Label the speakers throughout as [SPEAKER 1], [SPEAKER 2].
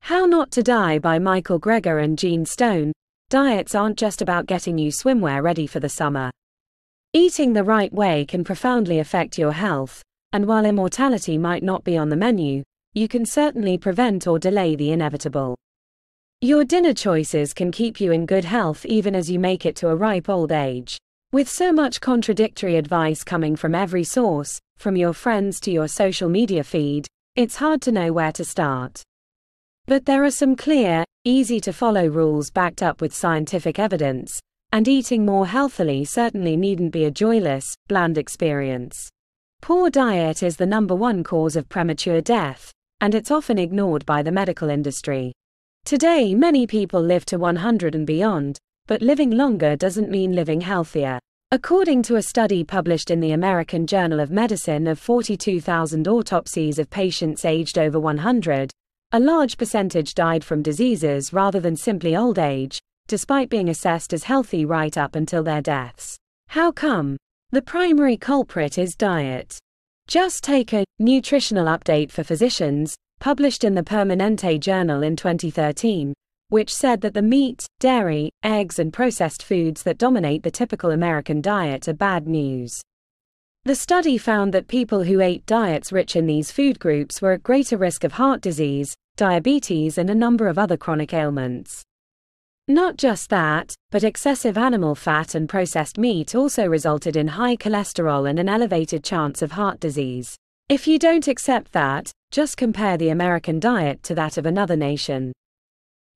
[SPEAKER 1] How Not to Die by Michael Greger and Gene Stone. Diets aren't just about getting you swimwear ready for the summer. Eating the right way can profoundly affect your health, and while immortality might not be on the menu, you can certainly prevent or delay the inevitable. Your dinner choices can keep you in good health even as you make it to a ripe old age. With so much contradictory advice coming from every source, from your friends to your social media feed, it's hard to know where to start. But there are some clear, easy-to-follow rules backed up with scientific evidence, and eating more healthily certainly needn't be a joyless, bland experience. Poor diet is the #1 cause of premature death, and it's often ignored by the medical industry. Today, many people live to 100 and beyond, but living longer doesn't mean living healthier. According to a study published in the American Journal of Medicine of 42,000 autopsies of patients aged over 100, a large percentage died from diseases rather than simply old age, despite being assessed as healthy right up until their deaths. How come? The primary culprit is diet. Just take a nutritional update for physicians, published in the Permanente Journal in 2013, which said that the meat, dairy, eggs and processed foods that dominate the typical American diet are bad news. The study found that people who ate diets rich in these food groups were at greater risk of heart disease, diabetes and a number of other chronic ailments. Not just that, but excessive animal fat and processed meat also resulted in high cholesterol and an elevated chance of heart disease. If you don't accept that, just compare the American diet to that of another nation.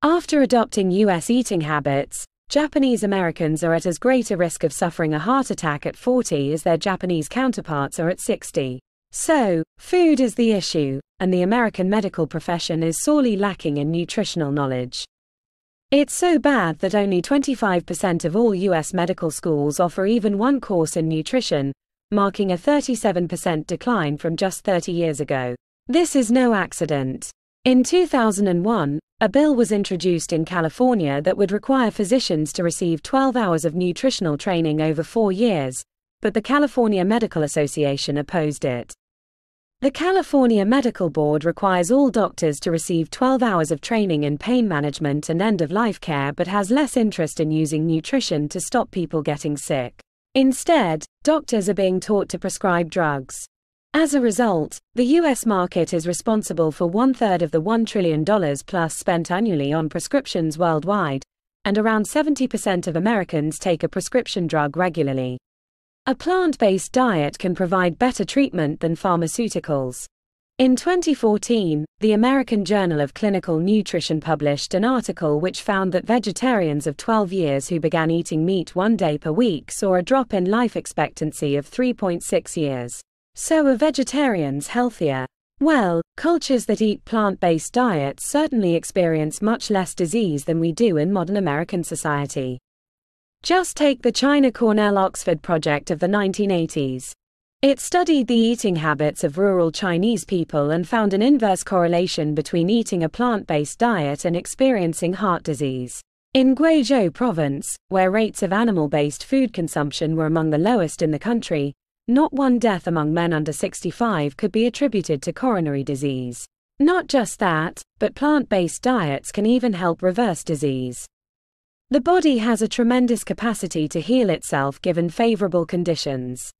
[SPEAKER 1] After adopting US eating habits, Japanese Americans are at as great a risk of suffering a heart attack at 40 as their Japanese counterparts are at 60. So, food is the issue, and the American medical profession is sorely lacking in nutritional knowledge. It's so bad that only 25% of all US medical schools offer even one course in nutrition, marking a 37% decline from just 30 years ago. This is no accident. In 2001, a bill was introduced in California that would require physicians to receive 12 hours of nutritional training over 4 years, but the California Medical Association opposed it. The California Medical Board requires all doctors to receive 12 hours of training in pain management and end-of-life care but has less interest in using nutrition to stop people getting sick. Instead, doctors are being taught to prescribe drugs. As a result, the US market is responsible for 1/3 of the $1 trillion plus spent annually on prescriptions worldwide, and around 70% of Americans take a prescription drug regularly. A plant-based diet can provide better treatment than pharmaceuticals. In 2014, the American Journal of Clinical Nutrition published an article which found that vegetarians of 12 years who began eating meat 1 day per week saw a drop in life expectancy of 3.6 years. So are vegetarians healthier? Well, cultures that eat plant-based diets certainly experience much less disease than we do in modern American society. Just take the China-Cornell-Oxford project of the 1980s. It studied the eating habits of rural Chinese people and found an inverse correlation between eating a plant-based diet and experiencing heart disease. In Guizhou province, where rates of animal-based food consumption were among the lowest in the country, not one death among men under 65 could be attributed to coronary disease. Not just that, but plant-based diets can even help reverse disease. The body has a tremendous capacity to heal itself given favorable conditions.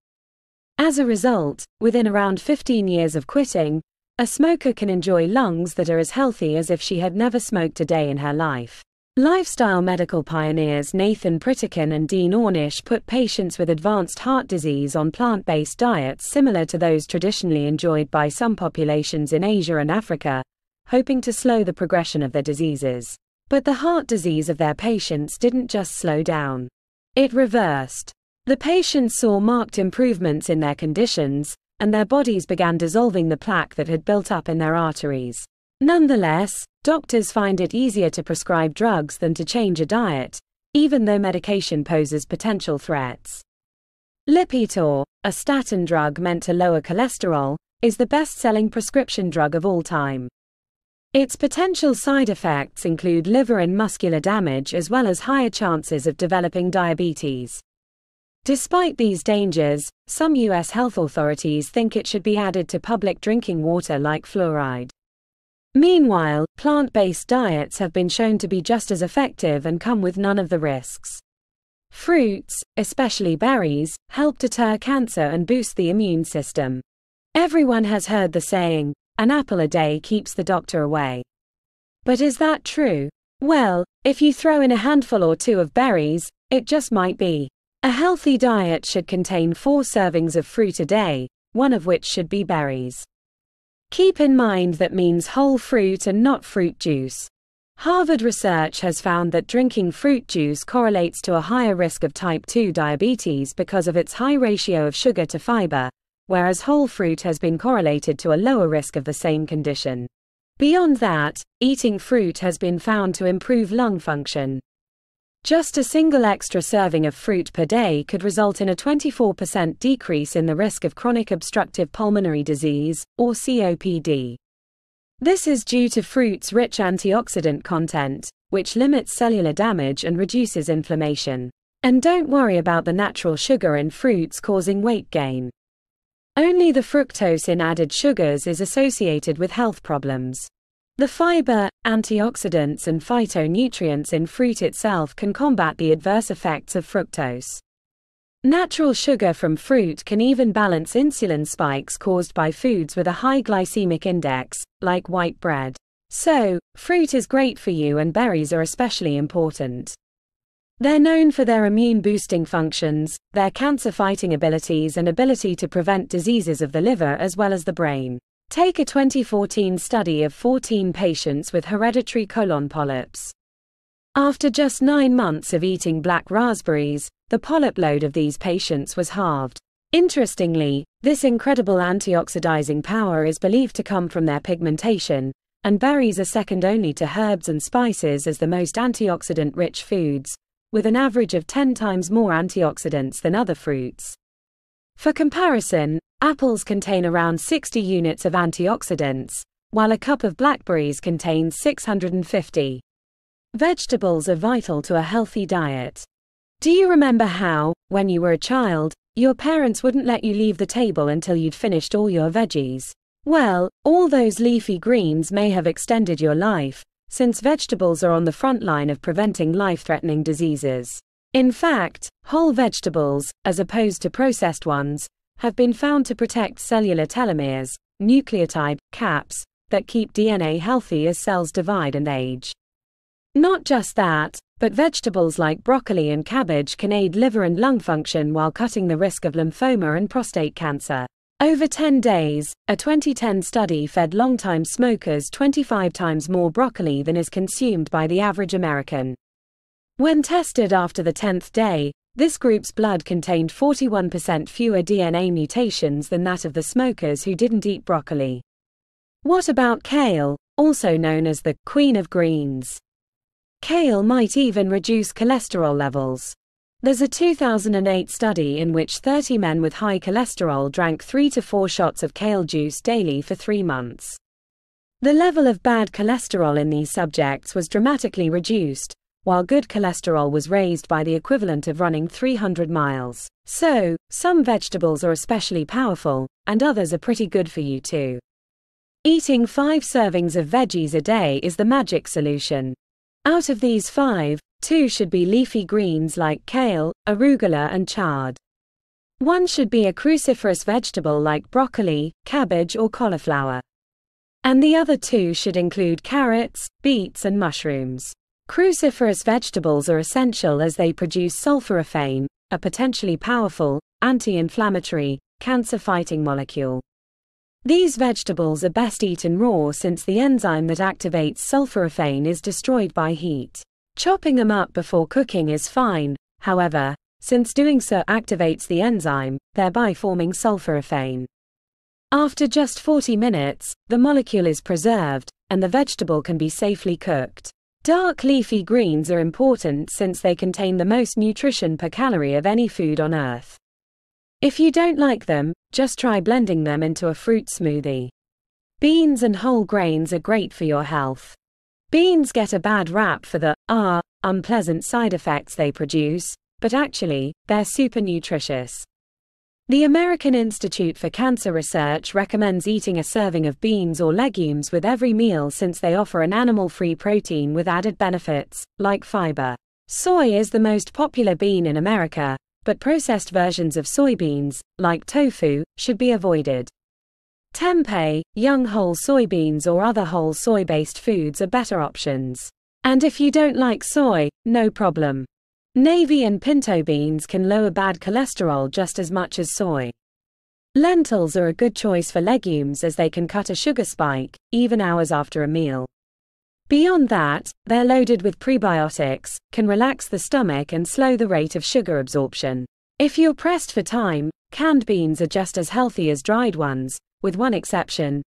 [SPEAKER 1] As a result, within around 15 years of quitting, a smoker can enjoy lungs that are as healthy as if she had never smoked a day in her life. Lifestyle medical pioneers Nathan Pritikin and Dean Ornish put patients with advanced heart disease on plant-based diets similar to those traditionally enjoyed by some populations in Asia and Africa, hoping to slow the progression of their diseases. But the heart disease of their patients didn't just slow down. It reversed. The patients saw marked improvements in their conditions, and their bodies began dissolving the plaque that had built up in their arteries. Nonetheless, doctors find it easier to prescribe drugs than to change a diet, even though medication poses potential threats. Lipitor, a statin drug meant to lower cholesterol, is the best-selling prescription drug of all time. Its potential side effects include liver and muscular damage as well as higher chances of developing diabetes. Despite these dangers, some U.S. health authorities think it should be added to public drinking water like fluoride. Meanwhile, plant-based diets have been shown to be just as effective and come with none of the risks. Fruits, especially berries, help deter cancer and boost the immune system. Everyone has heard the saying, "An apple a day keeps the doctor away." But is that true? Well, if you throw in a handful or two of berries, it just might be. A healthy diet should contain 4 servings of fruit a day, one of which should be berries. Keep in mind that means whole fruit and not fruit juice. Harvard research has found that drinking fruit juice correlates to a higher risk of type 2 diabetes because of its high ratio of sugar to fiber, whereas whole fruit has been correlated to a lower risk of the same condition. Beyond that, eating fruit has been found to improve lung function. Just a single extra serving of fruit per day could result in a 24% decrease in the risk of chronic obstructive pulmonary disease, or COPD. This is due to fruit's rich antioxidant content, which limits cellular damage and reduces inflammation. And don't worry about the natural sugar in fruits causing weight gain. Only the fructose in added sugars is associated with health problems. The fiber, antioxidants and phytonutrients in fruit itself can combat the adverse effects of fructose. Natural sugar from fruit can even balance insulin spikes caused by foods with a high glycemic index, like white bread. So, fruit is great for you and berries are especially important. They're known for their immune-boosting functions, their cancer-fighting abilities and ability to prevent diseases of the liver as well as the brain. Take a 2014 study of 14 patients with hereditary colon polyps. After just 9 months of eating black raspberries, the polyp load of these patients was halved. Interestingly, this incredible antioxidizing power is believed to come from their pigmentation, and berries are second only to herbs and spices as the most antioxidant-rich foods, with an average of 10 times more antioxidants than other fruits. For comparison, apples contain around 60 units of antioxidants, while a cup of blackberries contains 650. Vegetables are vital to a healthy diet. Do you remember how, when you were a child, your parents wouldn't let you leave the table until you'd finished all your veggies? Well, all those leafy greens may have extended your life, since vegetables are on the front line of preventing life-threatening diseases. In fact, whole vegetables, as opposed to processed ones, have been found to protect cellular telomeres, nucleotide caps, that keep DNA healthy as cells divide and age. Not just that, but vegetables like broccoli and cabbage can aid liver and lung function while cutting the risk of lymphoma and prostate cancer. Over 10 days, a 2010 study fed longtime smokers 25 times more broccoli than is consumed by the average American. When tested after the 10th day, this group's blood contained 41% fewer DNA mutations than that of the smokers who didn't eat broccoli. What about kale, also known as the queen of greens? Kale might even reduce cholesterol levels. There's a 2008 study in which 30 men with high cholesterol drank 3 to 4 shots of kale juice daily for 3 months. The level of bad cholesterol in these subjects was dramatically reduced, while good cholesterol was raised by the equivalent of running 300 miles. So, some vegetables are especially powerful, and others are pretty good for you too. Eating 5 servings of veggies a day is the magic solution. Out of these 5, 2 should be leafy greens like kale, arugula and chard. 1 should be a cruciferous vegetable like broccoli, cabbage or cauliflower. And the other 2 should include carrots, beets and mushrooms. Cruciferous vegetables are essential as they produce sulforaphane, a potentially powerful, anti-inflammatory, cancer-fighting molecule. These vegetables are best eaten raw since the enzyme that activates sulforaphane is destroyed by heat. Chopping them up before cooking is fine, however, since doing so activates the enzyme, thereby forming sulforaphane. After just 40 minutes, the molecule is preserved, and the vegetable can be safely cooked. Dark leafy greens are important since they contain the most nutrition per calorie of any food on Earth. If you don't like them, just try blending them into a fruit smoothie. Beans and whole grains are great for your health. Beans get a bad rap for the unpleasant side effects they produce, but actually, they're super nutritious. The American Institute for Cancer Research recommends eating a serving of beans or legumes with every meal since they offer an animal-free protein with added benefits, like fiber. Soy is the most popular bean in America, but processed versions of soybeans, like tofu, should be avoided. Tempeh, young whole soybeans or other whole soy-based foods are better options. And if you don't like soy, no problem. Navy and pinto beans can lower bad cholesterol just as much as soy. Lentils are a good choice for legumes as they can cut a sugar spike, even hours after a meal. Beyond that, they're loaded with prebiotics, can relax the stomach and slow the rate of sugar absorption. If you're pressed for time, canned beans are just as healthy as dried ones, with one exception.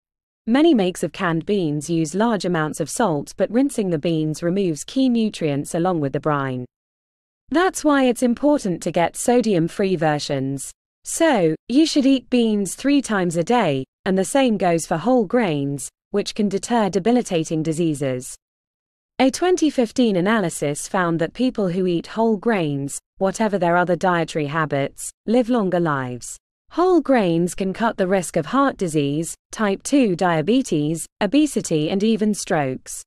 [SPEAKER 1] Many makes of canned beans use large amounts of salt, but rinsing the beans removes key nutrients along with the brine. That's why it's important to get sodium-free versions. So, you should eat beans 3 times a day, and the same goes for whole grains, which can deter debilitating diseases. A 2015 analysis found that people who eat whole grains, whatever their other dietary habits, live longer lives. Whole grains can cut the risk of heart disease, type 2 diabetes, obesity, and even strokes.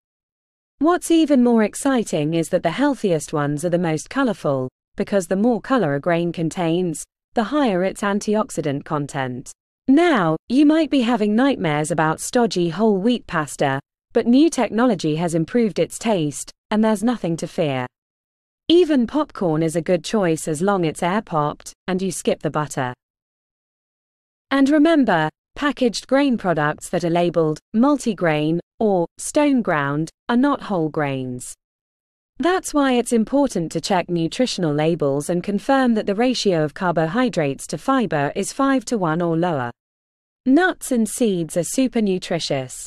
[SPEAKER 1] What's even more exciting is that the healthiest ones are the most colorful, because the more color a grain contains, the higher its antioxidant content. Now, you might be having nightmares about stodgy whole wheat pasta, but new technology has improved its taste, and there's nothing to fear. Even popcorn is a good choice as long as it's air-popped, and you skip the butter. And remember, packaged grain products that are labeled multigrain or stone ground are not whole grains. That's why it's important to check nutritional labels and confirm that the ratio of carbohydrates to fiber is 5:1 or lower. Nuts and seeds are super nutritious.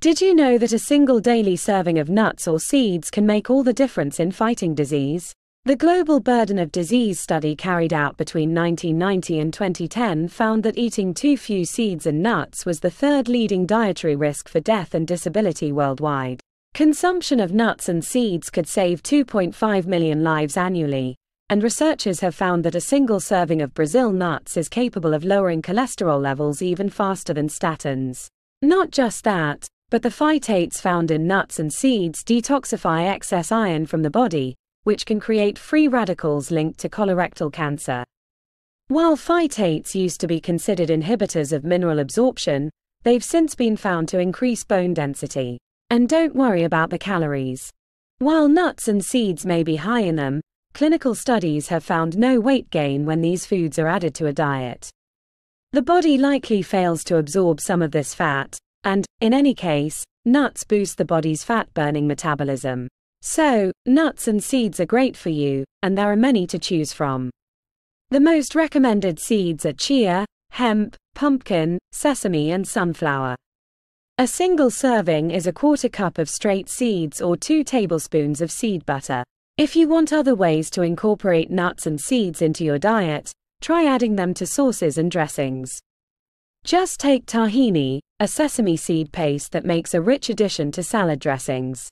[SPEAKER 1] Did you know that a single daily serving of nuts or seeds can make all the difference in fighting disease? The Global Burden of Disease study carried out between 1990 and 2010 found that eating too few seeds and nuts was the third leading dietary risk for death and disability worldwide. Consumption of nuts and seeds could save 2.5 million lives annually, and researchers have found that a single serving of Brazil nuts is capable of lowering cholesterol levels even faster than statins. Not just that, but the phytates found in nuts and seeds detoxify excess iron from the body, which can create free radicals linked to colorectal cancer. While phytates used to be considered inhibitors of mineral absorption, they've since been found to increase bone density. And don't worry about the calories. While nuts and seeds may be high in them, clinical studies have found no weight gain when these foods are added to a diet. The body likely fails to absorb some of this fat, and, in any case, nuts boost the body's fat-burning metabolism. So, nuts and seeds are great for you, and there are many to choose from. The most recommended seeds are chia, hemp, pumpkin, sesame, and sunflower. A single serving is a 1/4 cup of straight seeds or 2 tablespoons of seed butter. If you want other ways to incorporate nuts and seeds into your diet, try adding them to sauces and dressings. Just take tahini, a sesame seed paste that makes a rich addition to salad dressings.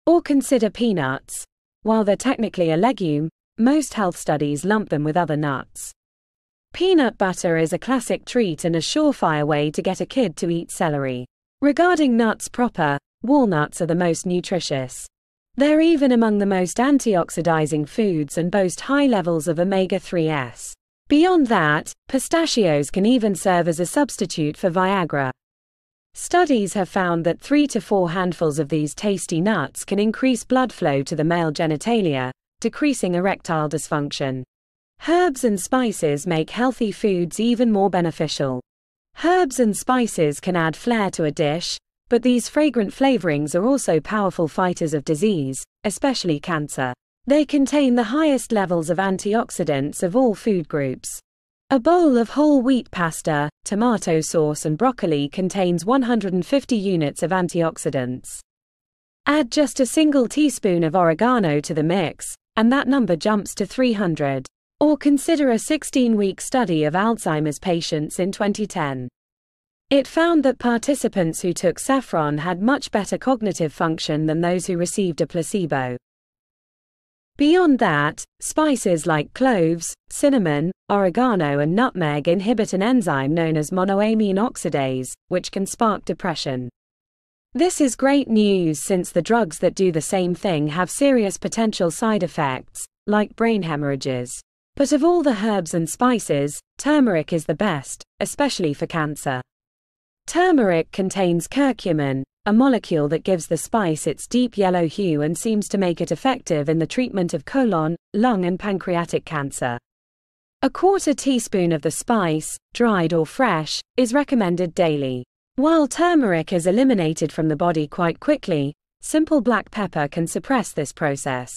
[SPEAKER 1] Or consider peanuts. While they're technically a legume, most health studies lump them with other nuts. Peanut butter is a classic treat and a surefire way to get a kid to eat celery. Regarding nuts proper, walnuts are the most nutritious. They're even among the most antioxidizing foods and boast high levels of omega-3s. Beyond that, pistachios can even serve as a substitute for Viagra. Studies have found that 3 to 4 handfuls of these tasty nuts can increase blood flow to the male genitalia, decreasing erectile dysfunction. Herbs and spices make healthy foods even more beneficial. Herbs and spices can add flair to a dish, but these fragrant flavorings are also powerful fighters of disease, especially cancer. They contain the highest levels of antioxidants of all food groups. A bowl of whole wheat pasta, tomato sauce and broccoli contains 150 units of antioxidants. Add just a single teaspoon of oregano to the mix, and that number jumps to 300. Or consider a 16-week study of Alzheimer's patients in 2010. It found that participants who took saffron had much better cognitive function than those who received a placebo. Beyond that, spices like cloves, cinnamon, oregano and nutmeg inhibit an enzyme known as monoamine oxidase, which can spark depression. This is great news since the drugs that do the same thing have serious potential side effects, like brain hemorrhages. But of all the herbs and spices, turmeric is the best, especially for cancer. Turmeric contains curcumin, a molecule that gives the spice its deep yellow hue and seems to make it effective in the treatment of colon, lung and pancreatic cancer. A quarter teaspoon of the spice, dried or fresh, is recommended daily. While turmeric is eliminated from the body quite quickly, simple black pepper can suppress this process.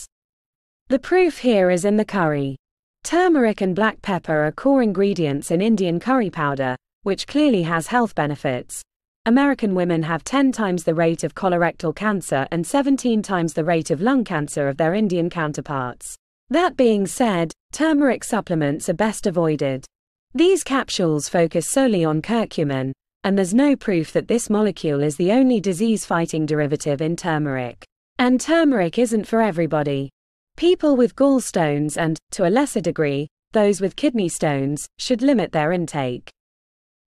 [SPEAKER 1] The proof here is in the curry. Turmeric and black pepper are core ingredients in Indian curry powder, which clearly has health benefits. American women have 10 times the rate of colorectal cancer and 17 times the rate of lung cancer of their Indian counterparts. That being said, turmeric supplements are best avoided. These capsules focus solely on curcumin, and there's no proof that this molecule is the only disease-fighting derivative in turmeric. And turmeric isn't for everybody. People with gallstones and, to a lesser degree, those with kidney stones, should limit their intake.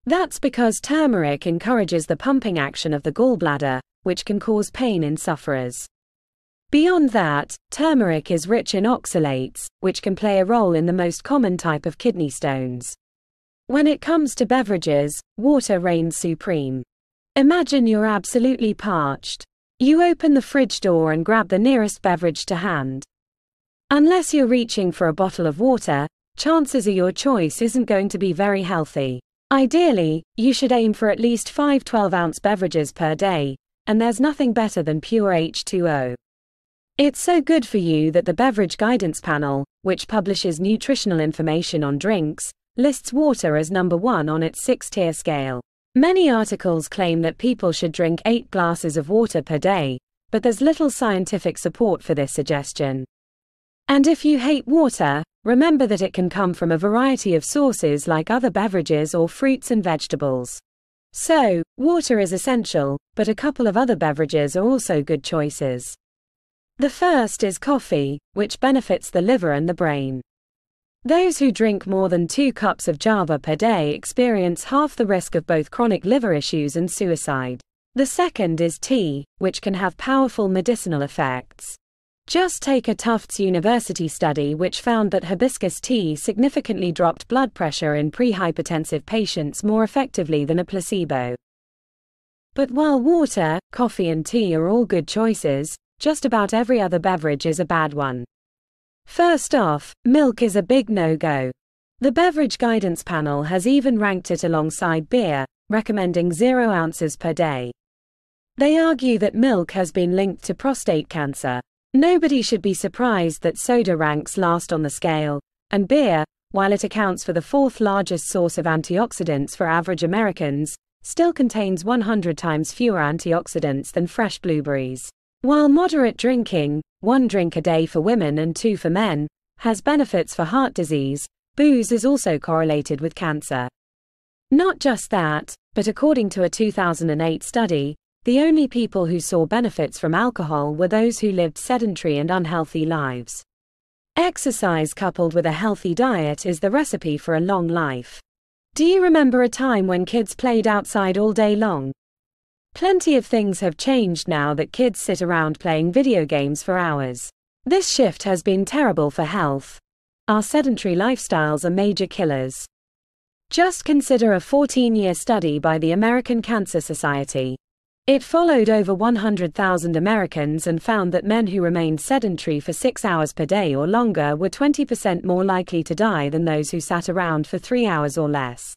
[SPEAKER 1] That's because turmeric encourages the pumping action of the gallbladder, which can cause pain in sufferers. Beyond that, turmeric is rich in oxalates, which can play a role in the most common type of kidney stones. When it comes to beverages, water reigns supreme. Imagine you're absolutely parched. You open the fridge door and grab the nearest beverage to hand. Unless you're reaching for a bottle of water, chances are your choice isn't going to be very healthy. Ideally, you should aim for at least 5 12-ounce beverages per day, and there's nothing better than pure H2O. It's so good for you that the Beverage Guidance Panel, which publishes nutritional information on drinks, lists water as number 1 on its 6-tier scale. Many articles claim that people should drink 8 glasses of water per day, but there's little scientific support for this suggestion. And if you hate water, remember that it can come from a variety of sources like other beverages or fruits and vegetables. So, water is essential, but a couple of other beverages are also good choices. The first is coffee, which benefits the liver and the brain. Those who drink more than 2 cups of Java per day experience half the risk of both chronic liver issues and suicide. The second is tea, which can have powerful medicinal effects. Just take a Tufts University study which found that hibiscus tea significantly dropped blood pressure in prehypertensive patients more effectively than a placebo. But while water, coffee and tea are all good choices, just about every other beverage is a bad one. First off, milk is a big no-go. The Beverage Guidance Panel has even ranked it alongside beer, recommending 0 ounces per day. They argue that milk has been linked to prostate cancer. Nobody should be surprised that soda ranks last on the scale, and beer, while it accounts for the 4th largest source of antioxidants for average Americans, still contains 100 times fewer antioxidants than fresh blueberries. While moderate drinking, 1 drink a day for women and 2 for men, has benefits for heart disease, booze is also correlated with cancer. Not just that, but according to a 2008 study, the only people who saw benefits from alcohol were those who lived sedentary and unhealthy lives. Exercise coupled with a healthy diet is the recipe for a long life. Do you remember a time when kids played outside all day long? Plenty of things have changed now that kids sit around playing video games for hours. This shift has been terrible for health. Our sedentary lifestyles are major killers. Just consider a 14-year study by the American Cancer Society. It followed over 100,000 Americans and found that men who remained sedentary for 6 hours per day or longer were 20% more likely to die than those who sat around for 3 hours or less.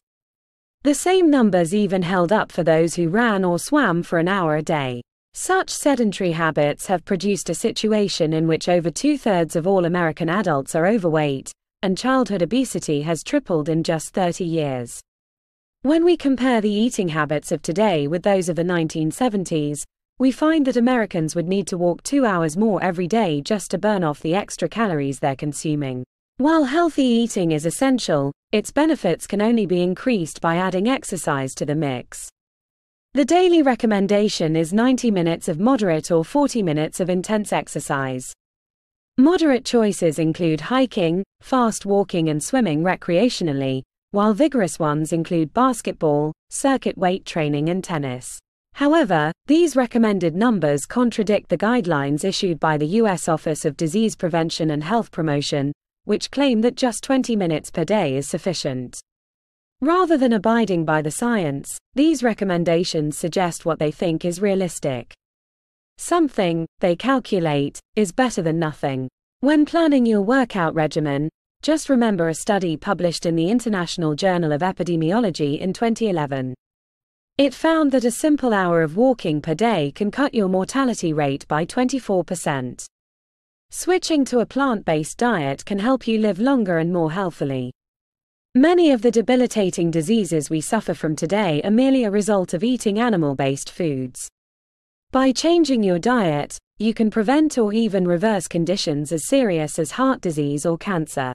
[SPEAKER 1] The same numbers even held up for those who ran or swam for an hour a day. Such sedentary habits have produced a situation in which over 2/3 of all American adults are overweight, and childhood obesity has tripled in just 30 years. When we compare the eating habits of today with those of the 1970s, we find that Americans would need to walk 2 hours more every day just to burn off the extra calories they're consuming. While healthy eating is essential, its benefits can only be increased by adding exercise to the mix. The daily recommendation is 90 minutes of moderate or 40 minutes of intense exercise. Moderate choices include hiking, fast walking and swimming recreationally, while vigorous ones include basketball, circuit weight training and tennis. However, these recommended numbers contradict the guidelines issued by the U.S. Office of Disease Prevention and Health Promotion, which claim that just 20 minutes per day is sufficient. Rather than abiding by the science, these recommendations suggest what they think is realistic. Something, they calculate, is better than nothing. When planning your workout regimen, just remember a study published in the International Journal of Epidemiology in 2011. It found that a simple hour of walking per day can cut your mortality rate by 24%. Switching to a plant-based diet can help you live longer and more healthily. Many of the debilitating diseases we suffer from today are merely a result of eating animal-based foods. By changing your diet, you can prevent or even reverse conditions as serious as heart disease or cancer.